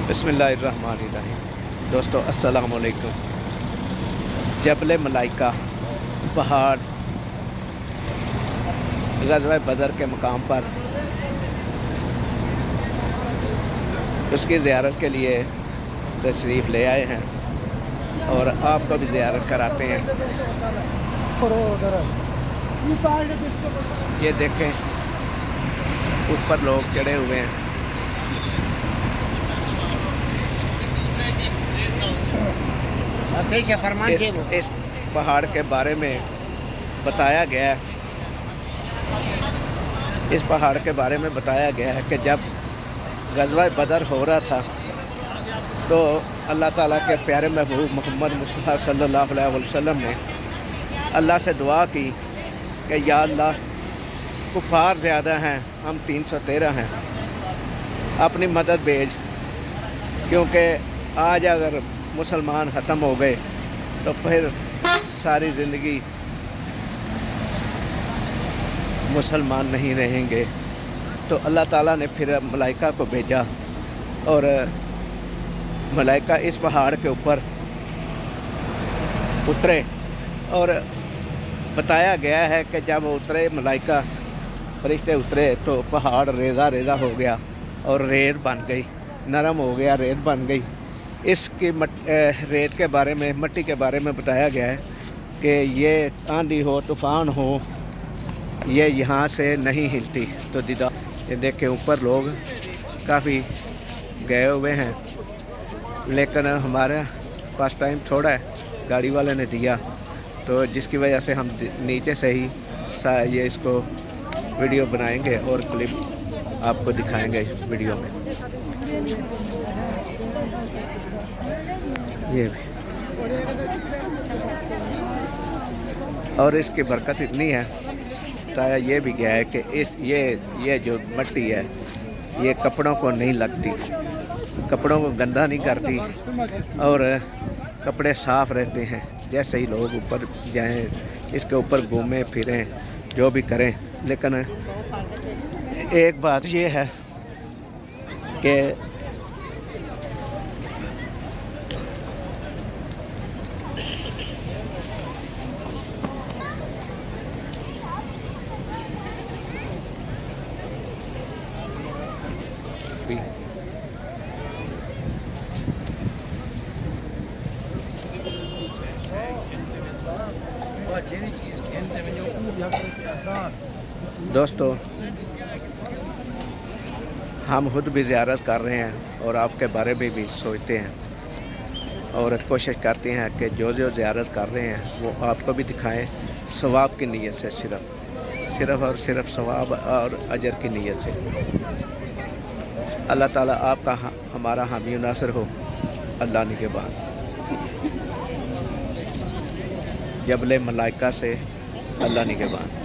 बिस्मिल्लाहिर्रहमानिर्रहीम। दोस्तों अस्सलाम वालेकुम। जबल मलाइका पहाड़ ग़ज़वा बदर के मकाम पर उसकी ज़ियारत के लिए तशरीफ़ ले आए हैं और आपको भी ज़ियारत कराते हैं। ये देखें, ऊपर लोग चढ़े हुए हैं। इस पहाड़ के बारे में बताया गया है, इस पहाड़ के बारे में बताया गया है कि जब ग़ज़वा बदर हो रहा था तो अल्लाह ताला के प्यारे महबूब मोहम्मद मुस्तफ़ा सल्लल्लाहु अलैहि वसल्लम ने अल्लाह से दुआ की कि या अल्लाह, कुफ़ार ज़्यादा हैं, हम 313 हैं, अपनी मदद भेज, क्योंकि आज अगर मुसलमान ख़त्म हो गए तो फिर सारी ज़िंदगी मुसलमान नहीं रहेंगे। तो अल्लाह ताला ने फिर मलाइका को भेजा और मलाइका इस पहाड़ के ऊपर उतरे और बताया गया है कि जब उतरे मलाइका फरिश्ते उतरे तो पहाड़ रेज़ा रेज़ा हो गया और रेत बन गई, नरम हो गया, रेत बन गई। इसकी रेत के बारे में, मिट्टी के बारे में बताया गया है कि ये आंधी हो, तूफ़ान हो, ये यहाँ से नहीं हिलती। तो दीदा ये देखें, ऊपर लोग काफ़ी गए हुए हैं, लेकिन हमारे पास टाइम थोड़ा है, गाड़ी वाले ने दिया, तो जिसकी वजह से हम नीचे से ही ये इसको वीडियो बनाएंगे और क्लिप आपको दिखाएंगे इस वीडियो में। ये भी, और इसकी बरकत इतनी है, बताया ये भी गया है कि ये जो मिट्टी है ये कपड़ों को नहीं लगती, कपड़ों को गंदा नहीं करती और कपड़े साफ़ रहते हैं। जैसे ही लोग ऊपर जाएं, इसके ऊपर घूमें फिरें, जो भी करें, लेकिन एक बात ये है कि दोस्तों, हम खुद भी ज़ियारत कर रहे हैं और आपके बारे में भी सोचते हैं और कोशिश करते हैं कि जो ज़ियारत कर रहे हैं वो आपको भी दिखाएं, सवाब की नीयत से, सिर्फ़ सवाब और अजर की नीयत से। अल्लाह ताला आपका हमारा हामी नासिर हो। अल्लाह निगहबान। जबल मलाइका से अल्लाह निगहबान।